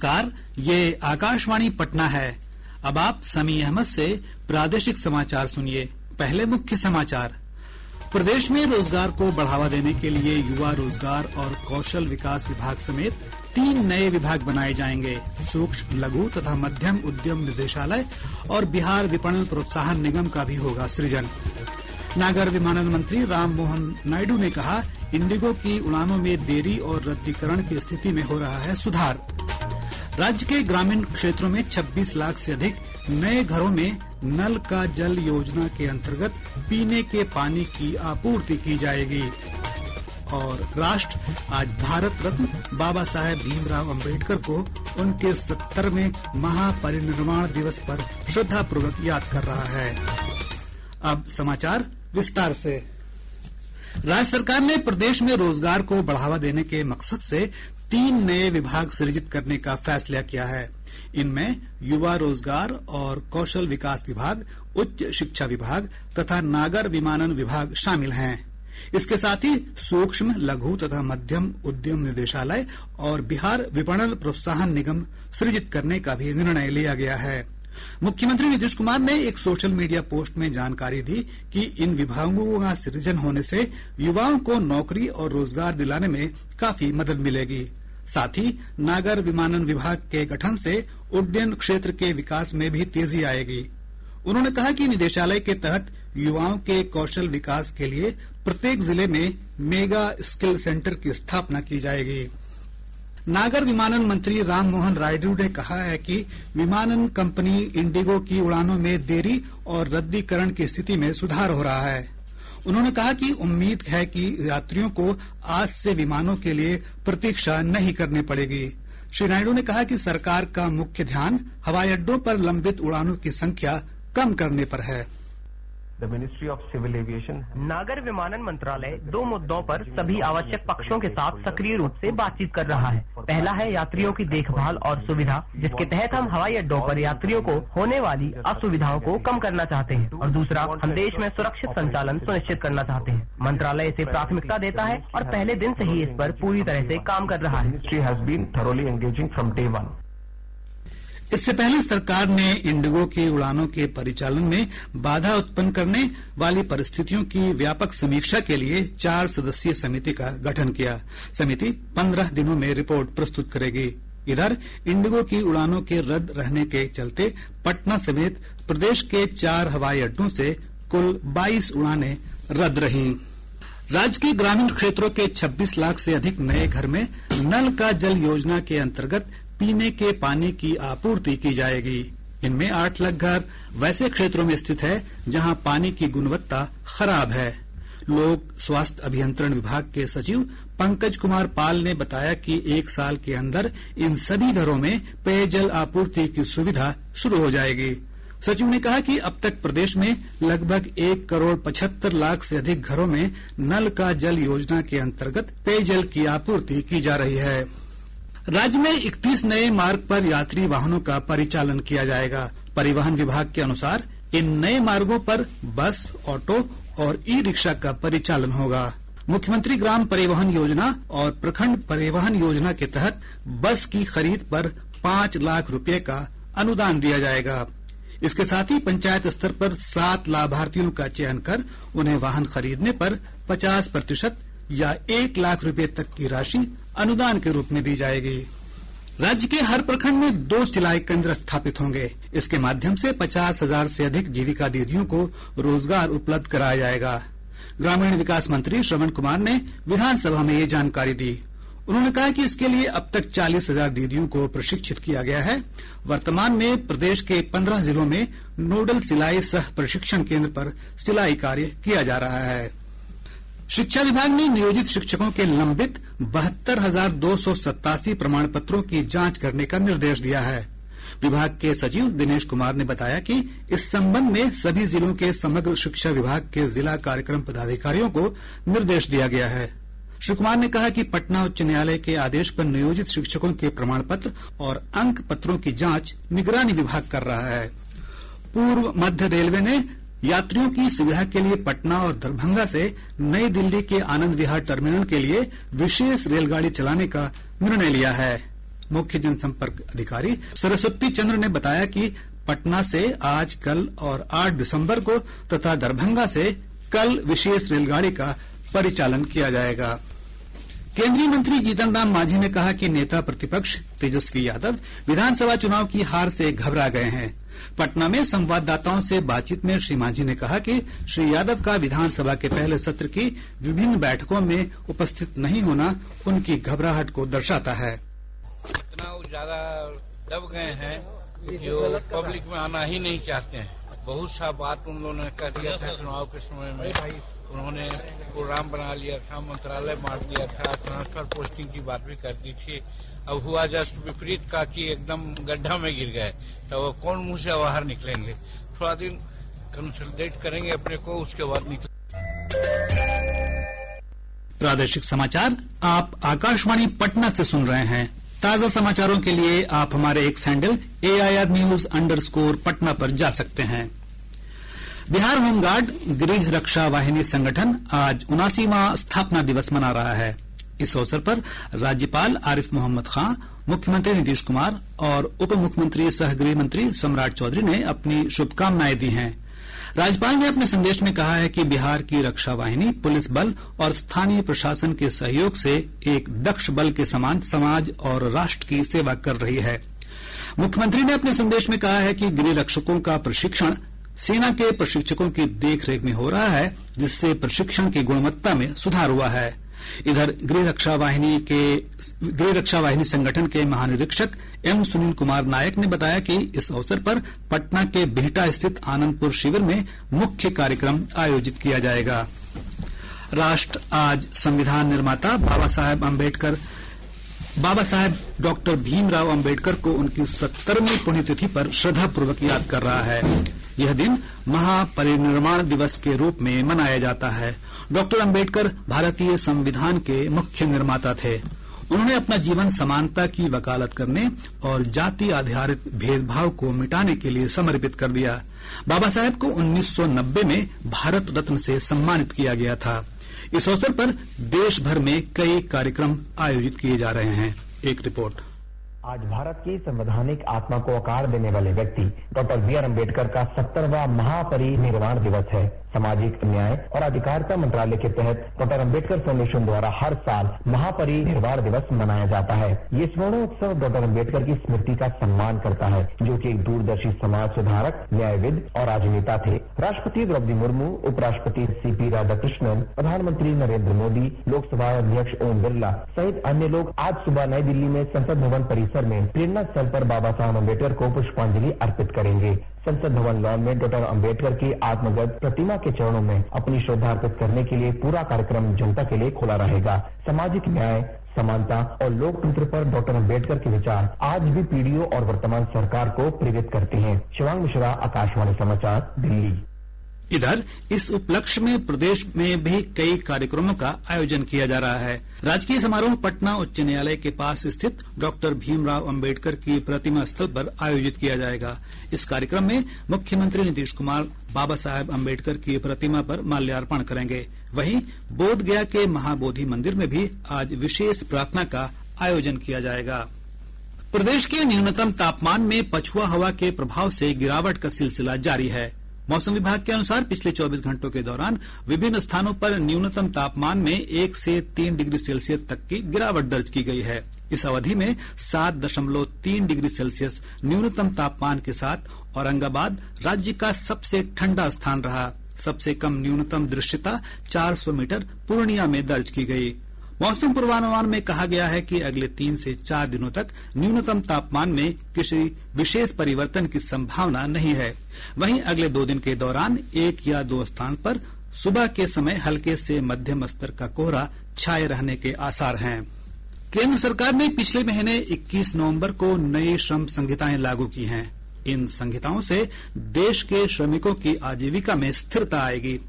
नमस्कार, ये आकाशवाणी पटना है। अब आप समी अहमद से प्रादेशिक समाचार सुनिए। पहले मुख्य समाचार। प्रदेश में रोजगार को बढ़ावा देने के लिए युवा रोजगार और कौशल विकास विभाग समेत 3 नए विभाग बनाए जाएंगे। सूक्ष्म, लघु तथा मध्यम उद्यम निदेशालय और बिहार विपणन प्रोत्साहन निगम का भी होगा सृजन। नागर विमानन मंत्री राममोहन नायडू ने कहा, इंडिगो की उड़ानों में देरी और रद्दीकरण की स्थिति में हो रहा है सुधार। राज्य के ग्रामीण क्षेत्रों में 26 लाख से अधिक नए घरों में नल का जल योजना के अंतर्गत पीने के पानी की आपूर्ति की जाएगी। और राष्ट्र आज भारत रत्न बाबा साहेब भीमराव अंबेडकर को उनके 70वें महापरिनिर्वाण दिवस पर श्रद्धापूर्वक याद कर रहा है। अब समाचार विस्तार से। राज्य सरकार ने प्रदेश में रोजगार को बढ़ावा देने के मकसद से 3 नए विभाग सृजित करने का फैसला किया है। इनमें युवा रोजगार और कौशल विकास विभाग, उच्च शिक्षा विभाग तथा नागर विमानन विभाग शामिल हैं। इसके साथ ही सूक्ष्म, लघु तथा मध्यम उद्यम निदेशालय और बिहार विपणन प्रोत्साहन निगम सृजित करने का भी निर्णय लिया गया है। मुख्यमंत्री नीतीश कुमार ने एक सोशल मीडिया पोस्ट में जानकारी दी कि इन विभागों का सृजन होने से युवाओं को नौकरी और रोजगार दिलाने में काफी मदद मिलेगी। साथ ही नागर विमानन विभाग के गठन से उड्डयन क्षेत्र के विकास में भी तेजी आएगी। उन्होंने कहा कि निदेशालय के तहत युवाओं के कौशल विकास के लिए प्रत्येक जिले में मेगा स्किल सेंटर की स्थापना की जाएगी। नागर विमानन मंत्री राममोहन नायडू ने कहा है कि विमानन कंपनी इंडिगो की उड़ानों में देरी और रद्दीकरण की स्थिति में सुधार हो रहा है। उन्होंने कहा कि उम्मीद है कि यात्रियों को आज से विमानों के लिए प्रतीक्षा नहीं करनी पड़ेगी। श्री नायडू ने कहा कि सरकार का मुख्य ध्यान हवाई अड्डों पर लंबित उड़ानों की संख्या कम करने पर है। The Ministry of Civil Aviation। नागर विमानन मंत्रालय 2 मुद्दों पर सभी आवश्यक पक्षों के साथ सक्रिय रूप से बातचीत कर रहा है। पहला है यात्रियों की देखभाल और सुविधा, जिसके तहत हम हवाई अड्डों पर यात्रियों को होने वाली असुविधाओं को कम करना चाहते हैं, और दूसरा हम देश में सुरक्षित संचालन सुनिश्चित करना चाहते हैं। मंत्रालय इसे प्राथमिकता देता है और पहले दिन से ही इस पर पूरी तरह से काम कर रहा है। Ministry has been thoroughly engaging from day one। इससे पहले सरकार ने इंडिगो की उड़ानों के परिचालन में बाधा उत्पन्न करने वाली परिस्थितियों की व्यापक समीक्षा के लिए 4 सदस्यीय समिति का गठन किया। समिति 15 दिनों में रिपोर्ट प्रस्तुत करेगी। इधर इंडिगो की उड़ानों के रद्द रहने के चलते पटना समेत प्रदेश के 4 हवाई अड्डों से कुल 22 उड़ानें रद्द रहीं। राज्य के ग्रामीण क्षेत्रों के 26 लाख से अधिक नए घर में नल का जल योजना के अंतर्गत पीने के पानी की आपूर्ति की जाएगी। इनमें 8 लाख घर वैसे क्षेत्रों में स्थित है जहां पानी की गुणवत्ता खराब है। लोक स्वास्थ्य अभियंत्रण विभाग के सचिव पंकज कुमार पाल ने बताया कि 1 साल के अंदर इन सभी घरों में पेयजल आपूर्ति की सुविधा शुरू हो जाएगी। सचिव ने कहा कि अब तक प्रदेश में लगभग 1 करोड़ 75 लाख से अधिक घरों में नल का जल योजना के अंतर्गत पेयजल की आपूर्ति की जा रही है। राज्य में 31 नए मार्ग पर यात्री वाहनों का परिचालन किया जाएगा। परिवहन विभाग के अनुसार इन नए मार्गों पर बस, ऑटो और ई रिक्शा का परिचालन होगा। मुख्यमंत्री ग्राम परिवहन योजना और प्रखंड परिवहन योजना के तहत बस की खरीद पर 5 लाख रुपए का अनुदान दिया जाएगा। इसके साथ ही पंचायत स्तर पर 7 लाभार्थियों का चयन कर उन्हें वाहन खरीदने पर 50% या 1 लाख रुपए तक की राशि अनुदान के रूप में दी जाएगी। राज्य के हर प्रखंड में 2 सिलाई केंद्र स्थापित होंगे। इसके माध्यम से 50,000 से अधिक जीविका दीदियों को रोजगार उपलब्ध कराया जाएगा। ग्रामीण विकास मंत्री श्रवण कुमार ने विधानसभा में ये जानकारी दी। उन्होंने कहा कि इसके लिए अब तक 40,000 दीदियों को प्रशिक्षित किया गया है। वर्तमान में प्रदेश के 15 जिलों में नोडल सिलाई सह प्रशिक्षण केंद्र पर सिलाई कार्य किया जा रहा है। शिक्षा विभाग ने नियोजित शिक्षकों के लंबित 72,287 प्रमाण पत्रों की जांच करने का निर्देश दिया है। विभाग के सचिव दिनेश कुमार ने बताया कि इस संबंध में सभी जिलों के समग्र शिक्षा विभाग के जिला कार्यक्रम पदाधिकारियों को निर्देश दिया गया है। श्री कुमार ने कहा कि पटना उच्च न्यायालय के आदेश पर नियोजित शिक्षकों के प्रमाण पत्र और अंक पत्रों की जांच निगरानी विभाग कर रहा है। पूर्व मध्य रेलवे ने यात्रियों की सुविधा के लिए पटना और दरभंगा से नई दिल्ली के आनंद विहार टर्मिनल के लिए विशेष रेलगाड़ी चलाने का निर्णय लिया है। मुख्य जनसंपर्क अधिकारी सरस्वती चंद्र ने बताया कि पटना से आज, कल और 8 दिसंबर को तथा दरभंगा से कल विशेष रेलगाड़ी का परिचालन किया जाएगा। केंद्रीय मंत्री जीतन राम मांझी ने कहा कि नेता प्रतिपक्ष तेजस्वी यादव विधानसभा चुनाव की हार से घबरा गए हैं। पटना में संवाददाताओं से बातचीत में श्री मांझी ने कहा कि श्री यादव का विधानसभा के पहले सत्र की विभिन्न बैठकों में उपस्थित नहीं होना उनकी घबराहट को दर्शाता है। इतना ज्यादा दब गए हैं जो पब्लिक में आना ही नहीं चाहते हैं। बहुत सा बात उन लोगों ने कर दिया था चुनाव के समय में। उन्होंने प्रोग्राम बना लिया था, मंत्रालय बांट दिया था, ट्रांसफर पोस्टिंग की बात भी कर दी थी। अब हुआ जस्ट विपरीत का कि एकदम गड्ढा में गिर गए, तो वो कौन मुंह से बाहर निकलेंगे। थोड़ा दिन कंसोलिडेट करेंगे अपने को, उसके बाद निकलेंगे। प्रादेशिक समाचार आप आकाशवाणी पटना से सुन रहे हैं। ताजा समाचारों के लिए आप हमारे एक्स हैंडल AIR_News_ पर जा सकते हैं। बिहार होमगार्ड गृह रक्षा वाहिनी संगठन आज 79वां स्थापना दिवस मना रहा है। इस अवसर पर राज्यपाल आरिफ मोहम्मद खां, मुख्यमंत्री नीतीश कुमार और उप मुख्यमंत्री सह गृह मंत्री सम्राट चौधरी ने अपनी शुभकामनाएं दी हैं। राज्यपाल ने अपने संदेश में कहा है कि बिहार की रक्षा वाहिनी पुलिस बल और स्थानीय प्रशासन के सहयोग से एक दक्ष बल के समान समाज और राष्ट्र की सेवा कर रही है। मुख्यमंत्री ने अपने संदेश में कहा है कि गृह रक्षकों का प्रशिक्षण सेना के प्रशिक्षकों की देखरेख में हो रहा है, जिससे प्रशिक्षण की गुणवत्ता में सुधार हुआ है। इधर गृह रक्षा वाहिनी संगठन के महानिरीक्षक एम सुनील कुमार नायक ने बताया कि इस अवसर पर पटना के बिहटा स्थित आनंदपुर शिविर में मुख्य कार्यक्रम आयोजित किया जाएगा। राष्ट्र आज संविधान निर्माता बाबा साहेब डॉक्टर भीमराव अंबेडकर को उनकी 70वीं पुण्यतिथि पर श्रद्धापूर्वक याद कर रहा है। यह दिन महापरिनिर्वाण दिवस के रूप में मनाया जाता है। डॉक्टर अंबेडकर भारतीय संविधान के मुख्य निर्माता थे। उन्होंने अपना जीवन समानता की वकालत करने और जाति आधारित भेदभाव को मिटाने के लिए समर्पित कर दिया। बाबा साहेब को 1990 में भारत रत्न से सम्मानित किया गया था। इस अवसर पर देश भर में कई कार्यक्रम आयोजित किए जा रहे हैं। एक रिपोर्ट। आज भारत की संवैधानिक आत्मा को आकार देने वाले व्यक्ति डॉक्टर B.R. अम्बेडकर का 70वां महापरिनिर्वाण दिवस है। सामाजिक न्याय और अधिकारिता मंत्रालय के तहत डॉक्टर अम्बेडकर फाउंडेशन द्वारा हर साल महापरिनिर्वाण दिवस मनाया जाता है। ये स्वर्णोत्सव डॉक्टर अम्बेडकर की स्मृति का सम्मान करता है, जो कि एक दूरदर्शी समाज सुधारक, न्यायविद और राजनेता थे। राष्ट्रपति द्रौपदी मुर्मू, उपराष्ट्रपति C.P. राधाकृष्णन, प्रधानमंत्री नरेंद्र मोदी, लोकसभा अध्यक्ष ओम बिरला सहित अन्य लोग आज सुबह नई दिल्ली में संसद भवन परिसर में प्रेरणा स्थल पर बाबा साहब अम्बेडकर को पुष्पांजलि अर्पित करेंगे। संसद भवन लॉन में डॉक्टर अम्बेडकर की आत्मगत प्रतिमा के चरणों में अपनी श्रद्धा अर्पित करने के लिए पूरा कार्यक्रम जनता के लिए खुला रहेगा। सामाजिक न्याय, समानता और लोकतंत्र पर डॉक्टर अम्बेडकर के विचार आज भी पीढ़ियों और वर्तमान सरकार को प्रेरित करते हैं। शिवांग मिश्रा, आकाशवाणी समाचार, दिल्ली। इधर इस उपलक्ष्य में प्रदेश में भी कई कार्यक्रमों का आयोजन किया जा रहा है। राजकीय समारोह पटना उच्च न्यायालय के पास स्थित डॉक्टर भीमराव अंबेडकर की प्रतिमा स्थल पर आयोजित किया जाएगा। इस कार्यक्रम में मुख्यमंत्री नीतीश कुमार बाबा साहेब अंबेडकर की प्रतिमा पर माल्यार्पण करेंगे। वहीं बोधगया के महाबोधि मंदिर में भी आज विशेष प्रार्थना का आयोजन किया जाएगा। प्रदेश के न्यूनतम तापमान में पछुआ हवा के प्रभाव से गिरावट का सिलसिला जारी है। मौसम विभाग के अनुसार पिछले 24 घंटों के दौरान विभिन्न स्थानों पर न्यूनतम तापमान में 1 से 3 डिग्री सेल्सियस तक की गिरावट दर्ज की गई है। इस अवधि में 7.3 डिग्री सेल्सियस न्यूनतम तापमान के साथ औरंगाबाद राज्य का सबसे ठंडा स्थान रहा। सबसे कम न्यूनतम दृश्यता 400 मीटर पूर्णिया में दर्ज की गई। मौसम पूर्वानुमान में कहा गया है कि अगले 3 से 4 दिनों तक न्यूनतम तापमान में किसी विशेष परिवर्तन की संभावना नहीं है। वहीं अगले 2 दिन के दौरान 1 या 2 स्थान पर सुबह के समय हल्के से मध्यम स्तर का कोहरा छाये रहने के आसार हैं। केंद्र सरकार ने पिछले महीने 21 नवंबर को नई श्रम संहिताएं लागू की हैं। इन संहिताओं से देश के श्रमिकों की आजीविका में स्थिरता आएगी।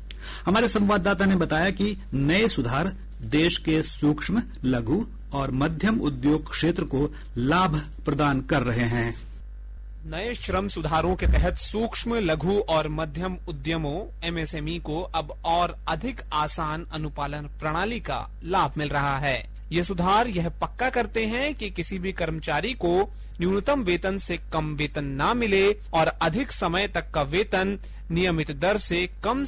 हमारे संवाददाता ने बताया कि नए सुधार देश के सूक्ष्म, लघु और मध्यम उद्योग क्षेत्र को लाभ प्रदान कर रहे हैं। नए श्रम सुधारों के तहत सूक्ष्म, लघु और मध्यम उद्यमों MSME को अब और अधिक आसान अनुपालन प्रणाली का लाभ मिल रहा है। ये सुधार यह पक्का करते हैं कि किसी भी कर्मचारी को न्यूनतम वेतन से कम वेतन ना मिले और अधिक समय तक का वेतन नियमित दर से कम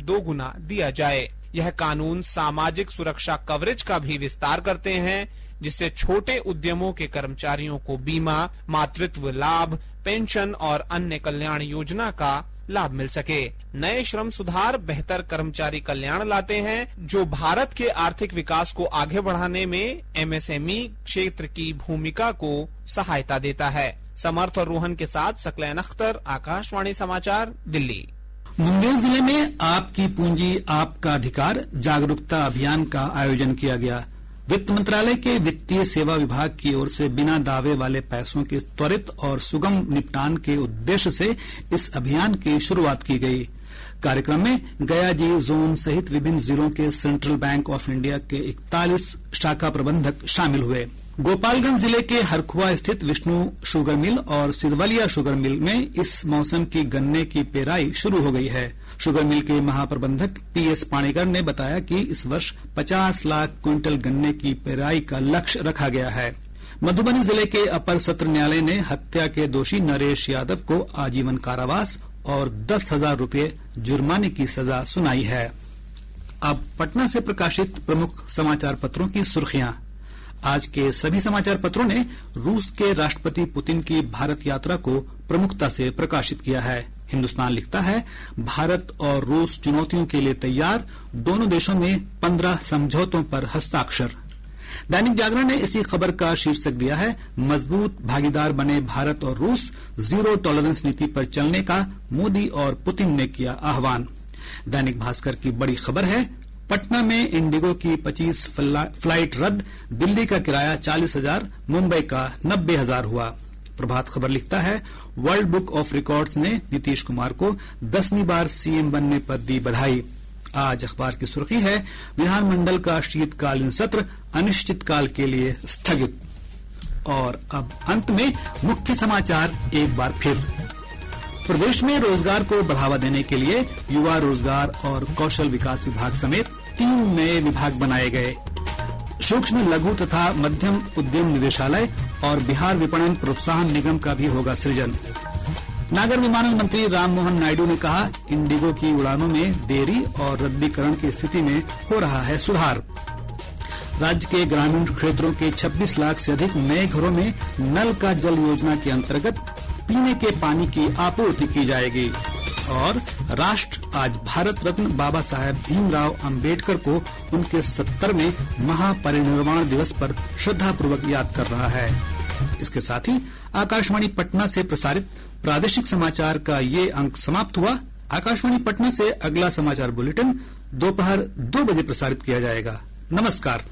2 गुना दिया जाए। यह कानून सामाजिक सुरक्षा कवरेज का भी विस्तार करते हैं, जिससे छोटे उद्यमों के कर्मचारियों को बीमा, मातृत्व लाभ, पेंशन और अन्य कल्याण योजना का लाभ मिल सके। नए श्रम सुधार बेहतर कर्मचारी कल्याण लाते हैं, जो भारत के आर्थिक विकास को आगे बढ़ाने में एमएसएमई क्षेत्र की भूमिका को सहायता देता है। समर्थ और रोहन के साथ सकलैन अख्तर, आकाशवाणी समाचार, दिल्ली। मुंगेर जिले में आपकी पूंजी आपका अधिकार जागरूकता अभियान का आयोजन किया गया। वित्त मंत्रालय के वित्तीय सेवा विभाग की ओर से बिना दावे वाले पैसों के त्वरित और सुगम निपटान के उद्देश्य से इस अभियान की शुरुआत की गई। कार्यक्रम में गयाजी जोन सहित विभिन्न जिलों के सेंट्रल बैंक ऑफ इंडिया के 41 शाखा प्रबंधक शामिल हुए। गोपालगंज जिले के हरखुआ स्थित विष्णु शुगर मिल और सिरवलिया शुगर मिल में इस मौसम की गन्ने की पेराई शुरू हो गई है। शुगर मिल के महाप्रबंधक पीएस पाणीकर ने बताया कि इस वर्ष 50 लाख क्विंटल गन्ने की पेराई का लक्ष्य रखा गया है। मधुबनी जिले के अपर सत्र न्यायालय ने हत्या के दोषी नरेश यादव को आजीवन कारावास और 10,000 रूपये जुर्माने की सजा सुनाई है। अब पटना से प्रकाशित प्रमुख समाचार पत्रों की सुर्खियां। आज के सभी समाचार पत्रों ने रूस के राष्ट्रपति पुतिन की भारत यात्रा को प्रमुखता से प्रकाशित किया है। हिन्दुस्तान लिखता है, भारत और रूस चुनौतियों के लिए तैयार, दोनों देशों में 15 समझौतों पर हस्ताक्षर। दैनिक जागरण ने इसी खबर का शीर्षक दिया है, मजबूत भागीदार बने भारत और रूस, जीरो टॉलरेंस नीति पर चलने का मोदी और पुतिन ने किया आह्वान। दैनिक भास्कर की बड़ी खबर है, पटना में इंडिगो की 25 फ्लाइट रद्द, दिल्ली का किराया 40,000, मुंबई का 90,000 हुआ। प्रभात खबर लिखता है, वर्ल्ड बुक ऑफ रिकॉर्ड्स ने नीतीश कुमार को 10वीं बार सीएम बनने पर दी बधाई। आज अखबार की सुर्खी है, विधानमंडल का शीतकालीन सत्र अनिश्चितकाल के लिए स्थगित। और अब अंत में मुख्य समाचार एक बार फिर। प्रदेश में रोजगार को बढ़ावा देने के लिए युवा रोजगार और कौशल विकास विभाग समेत 3 नए विभाग बनाए गए। सूक्ष्म लघु तथा मध्यम उद्यम निदेशालय और बिहार विपणन प्रोत्साहन निगम का भी होगा सृजन। नागर विमानन मंत्री राममोहन नायडू ने कहा, इंडिगो की उड़ानों में देरी और रद्दीकरण की स्थिति में हो रहा है सुधार। राज्य के ग्रामीण क्षेत्रों के 26 लाख से अधिक नए घरों में नल का जल योजना के अंतर्गत पीने के पानी की आपूर्ति की जाएगी। और राष्ट्र आज भारत रत्न बाबा साहेब भीमराव अंबेडकर को उनके 70वें महापरिनिर्वाण दिवस पर श्रद्धापूर्वक याद कर रहा है। इसके साथ ही आकाशवाणी पटना से प्रसारित प्रादेशिक समाचार का ये अंक समाप्त हुआ। आकाशवाणी पटना से अगला समाचार बुलेटिन दोपहर 2 बजे प्रसारित किया जाएगा। नमस्कार।